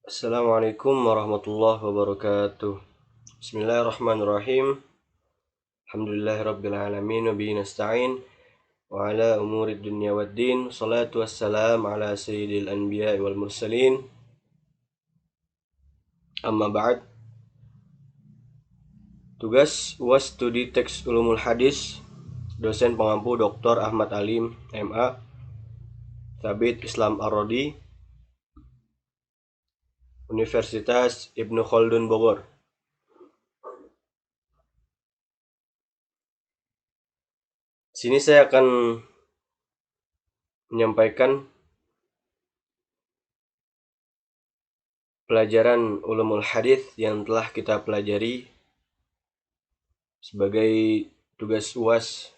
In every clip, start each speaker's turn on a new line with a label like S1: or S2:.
S1: Assalamualaikum warahmatullahi wabarakatuh. Bismillahirrahmanirrahim. Alhamdulillahirrabbilalamin. Wabihi nasta'in. Wa ala umurid dunya waddin. Salatu wassalam ala sayyidil anbiya wal mursalin. Amma ba'd. Tugas UAS Studi Teks Ulumul Hadis. Dosen pengampu Dr. Ahmad Alim, MA. Thabit Islam Ar-Rodi, Universitas Ibnu Khaldun Bogor. Sini saya akan menyampaikan pelajaran ulumul hadis yang telah kita pelajari sebagai tugas UAS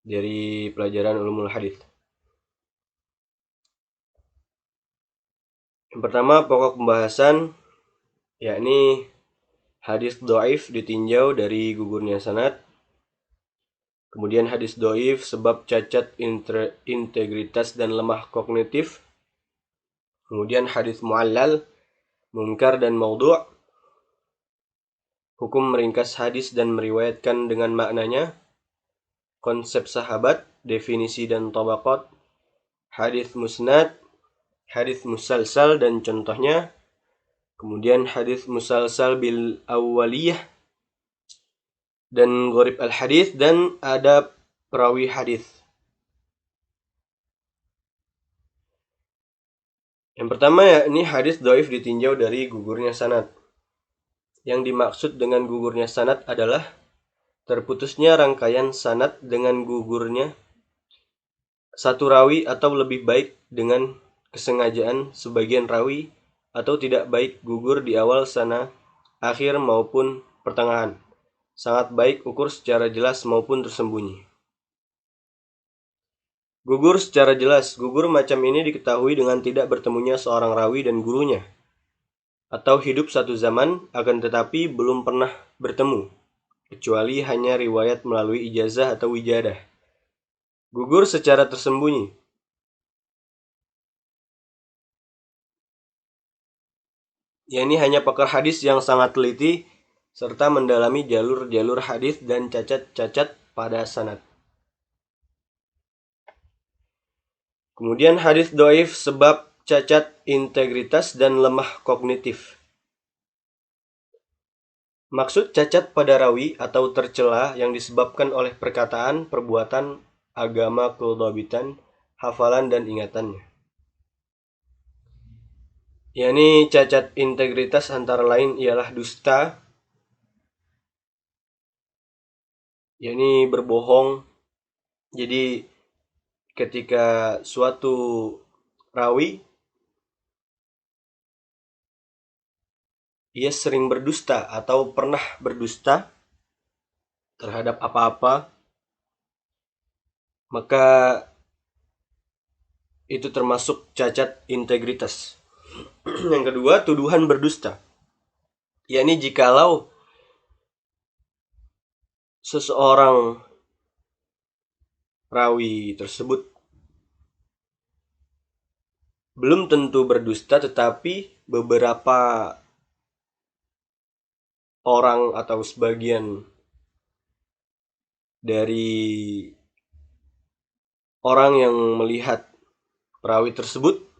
S1: dari pelajaran ulumul hadis. Yang pertama, pokok pembahasan yakni hadis dhaif ditinjau dari gugurnya sanad. Kemudian hadis dhaif sebab cacat integritas dan lemah kognitif. Kemudian hadis mu'allal, munkar dan maudhu'. Hukum meringkas hadis dan meriwayatkan dengan maknanya. Konsep sahabat, definisi dan tabaqat. Hadis musnad, hadis musalsal dan contohnya. Kemudian hadis musalsal bil awwaliyah dan gharib al hadis dan adab perawi hadis. Yang pertama yakni hadis dhaif ditinjau dari gugurnya sanad. Yang dimaksud dengan gugurnya sanad adalah terputusnya rangkaian sanad dengan gugurnya satu rawi atau lebih baik dengan kesengajaan sebagian rawi atau tidak baik gugur di awal sana, akhir maupun pertengahan. Sangat baik ukur secara jelas maupun tersembunyi. Gugur secara jelas. Gugur macam ini diketahui dengan tidak bertemunya seorang rawi dan gurunya, atau hidup satu zaman akan tetapi belum pernah bertemu, kecuali hanya riwayat melalui ijazah atau wijadah. Gugur secara tersembunyi. Ini hanya pakar hadis yang sangat teliti serta mendalami jalur-jalur hadis dan cacat-cacat pada sanad. Kemudian hadis dhaif sebab cacat integritas dan lemah kognitif. Maksud cacat pada rawi atau tercela yang disebabkan oleh perkataan, perbuatan, agama, kedhabitan, hafalan dan ingatannya. Yani cacat integritas antara lain ialah dusta, yani berbohong. Jadi ketika suatu rawi ia sering berdusta atau pernah berdusta terhadap apa-apa, maka itu termasuk cacat integritas. Yang kedua, tuduhan berdusta. Yakni jikalau seseorang rawi tersebut belum tentu berdusta, tetapi beberapa orang atau sebagian dari orang yang melihat perawi tersebut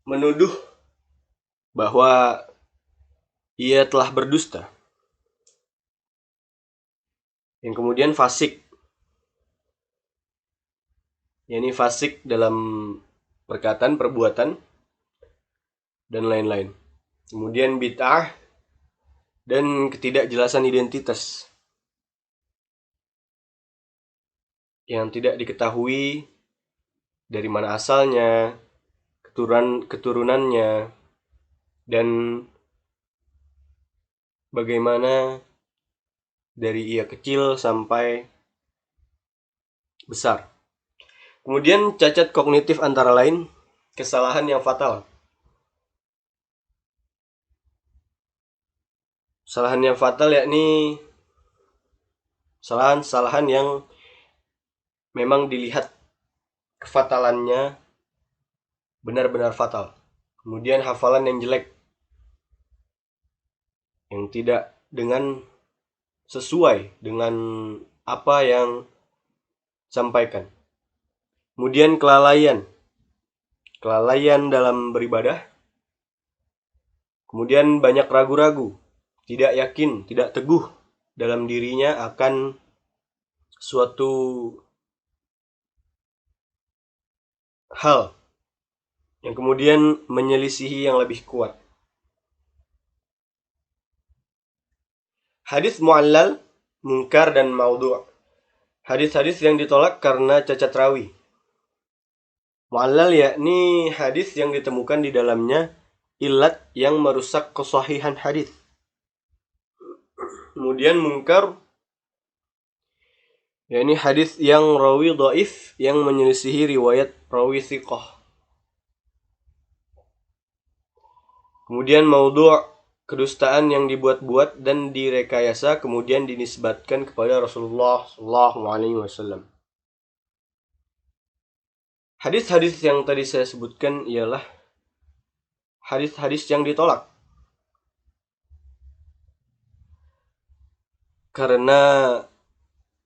S1: menuduh bahwa ia telah berdusta. Yang kemudian fasik. Yani fasik dalam perkataan, perbuatan, dan lain-lain. Kemudian bid'ah dan ketidakjelasan identitas yang tidak diketahui dari mana asalnya, keturunannya, dan bagaimana dari ia kecil sampai besar. Kemudian cacat kognitif antara lain kesalahan yang fatal. Kesalahan yang fatal yakni kesalahan yang memang dilihat kefatalannya benar-benar fatal. Kemudian hafalan yang jelek, yang tidak sesuai dengan apa yang sampaikan. Kemudian kelalaian dalam beribadah. Kemudian banyak ragu-ragu, tidak yakin, tidak teguh dalam dirinya akan suatu hal yang kemudian menyelisihi yang lebih kuat. Hadis mu'allal, munkar dan maudhu'. Hadis-hadis yang ditolak karena cacat rawi. Mu'allal yakni hadis yang ditemukan di dalamnya ilat yang merusak kesahihan hadis. Kemudian munkar yakni hadis yang rawi dhaif yang menyelisihi riwayat rawi thiqah. Kemudian maudhu', kedustaan yang dibuat-buat dan direkayasa kemudian dinisbatkan kepada Rasulullah sallallahu alaihi wasallam. Hadis-hadis yang tadi saya sebutkan ialah hadis-hadis yang ditolak karena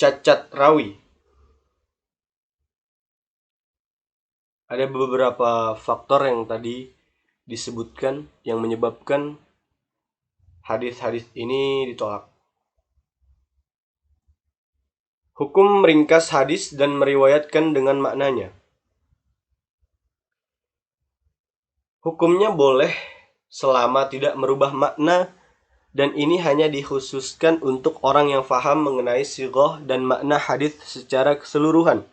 S1: cacat rawi. Ada beberapa faktor yang tadi disebutkan yang menyebabkan hadis-hadis ini ditolak. Hukum meringkas hadis dan meriwayatkan dengan maknanya. Hukumnya boleh selama tidak merubah makna, dan ini hanya dikhususkan untuk orang yang faham mengenai sighah dan makna hadis secara keseluruhan.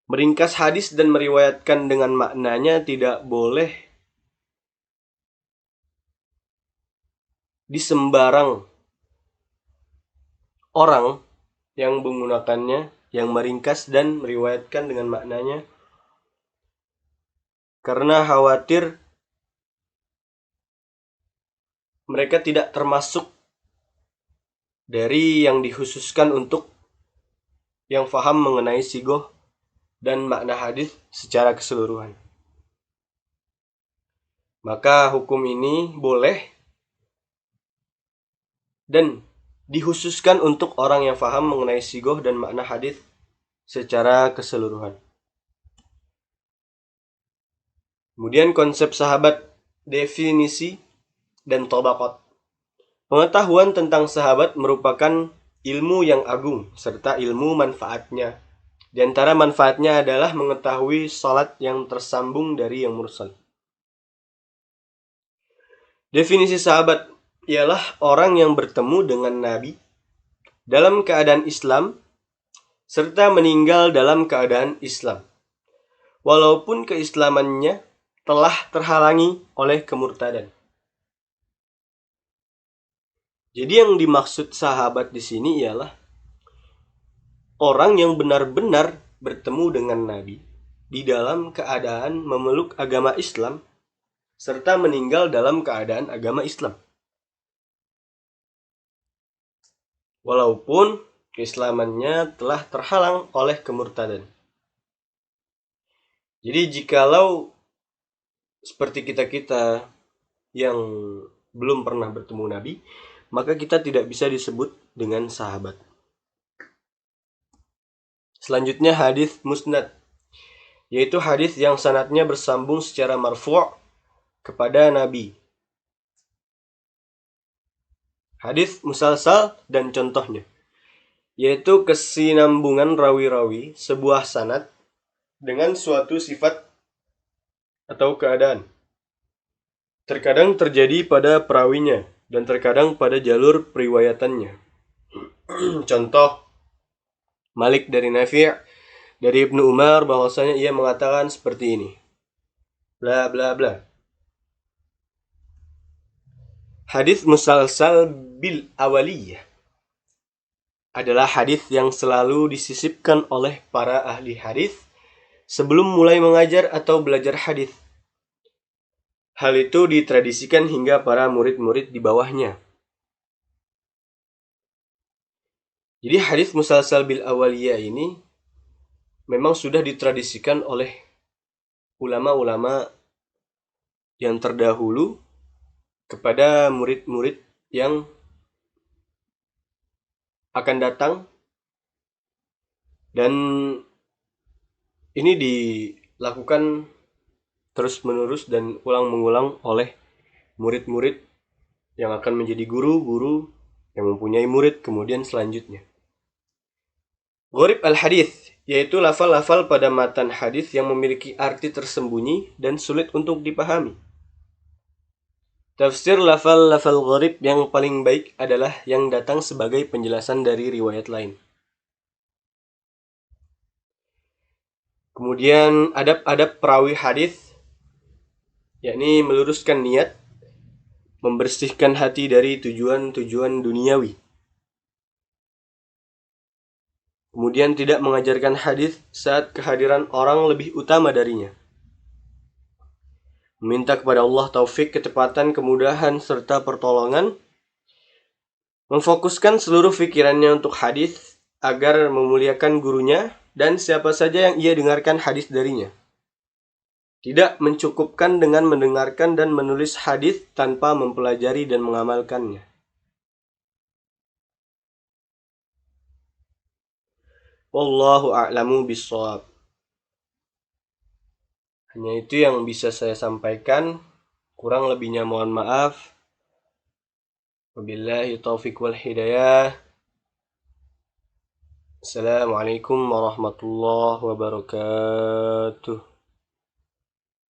S1: Meringkas hadis dan meriwayatkan dengan maknanya tidak boleh di sembarang orang yang menggunakannya, yang meringkas dan meriwayatkan dengan maknanya, karena khawatir mereka tidak termasuk dari yang dikhususkan untuk yang faham mengenai sighah dan makna hadis secara keseluruhan. Maka hukum ini boleh dan dikhususkan untuk orang yang faham mengenai sighah dan makna hadis secara keseluruhan. Kemudian konsep sahabat, definisi dan tabaqat. Pengetahuan tentang sahabat merupakan ilmu yang agung serta ilmu manfaatnya. Di antara manfaatnya adalah mengetahui salat yang tersambung dari yang mursal. Definisi sahabat ialah orang yang bertemu dengan Nabi dalam keadaan Islam serta meninggal dalam keadaan Islam, walaupun keislamannya telah terhalangi oleh kemurtadan. Jadi yang dimaksud sahabat di sini ialah orang yang benar-benar bertemu dengan Nabi di dalam keadaan memeluk agama Islam serta meninggal dalam keadaan agama Islam, walaupun keislamannya telah terhalang oleh kemurtadan. Jadi jikalau seperti kita-kita yang belum pernah bertemu Nabi, maka kita tidak bisa disebut dengan sahabat. Selanjutnya hadis musnad, yaitu hadis yang sanadnya bersambung secara marfu' kepada Nabi. Hadis musalsal dan contohnya, yaitu kesinambungan rawi-rawi sebuah sanad dengan suatu sifat atau keadaan. Terkadang terjadi pada perawinya dan terkadang pada jalur periwayatannya. Contoh, Malik dari Nafi' dari Ibnu Umar bahwasanya ia mengatakan seperti ini. Bla bla bla. Hadis musalsal bil awaliyah adalah hadis yang selalu disisipkan oleh para ahli hadis sebelum mulai mengajar atau belajar hadis. Hal itu ditradisikan hingga para murid-murid di bawahnya. Jadi hadis musalsal bil awaliyah ini memang sudah ditradisikan oleh ulama-ulama yang terdahulu kepada murid-murid yang akan datang, dan ini dilakukan terus-menerus dan ulang-mengulang oleh murid-murid yang akan menjadi guru-guru yang mempunyai murid kemudian selanjutnya. Gharib al-hadith, yaitu lafal-lafal pada matan hadis yang memiliki arti tersembunyi dan sulit untuk dipahami. Tafsir lafal-lafal gharib yang paling baik adalah yang datang sebagai penjelasan dari riwayat lain. Kemudian adab-adab perawi hadis, yakni meluruskan niat, membersihkan hati dari tujuan-tujuan duniawi. Kemudian tidak mengajarkan hadis saat kehadiran orang lebih utama darinya. Meminta kepada Allah taufik, ketepatan, kemudahan, serta pertolongan. Memfokuskan seluruh pikirannya untuk hadis agar memuliakan gurunya dan siapa saja yang ia dengarkan hadis darinya. Tidak mencukupkan dengan mendengarkan dan menulis hadis tanpa mempelajari dan mengamalkannya. Wallahu a'lamu bishawab. Hanya itu yang bisa saya sampaikan. Kurang lebihnya mohon maaf. Wabillahi taufiq wal hidayah. Assalamualaikum warahmatullahi wabarakatuh.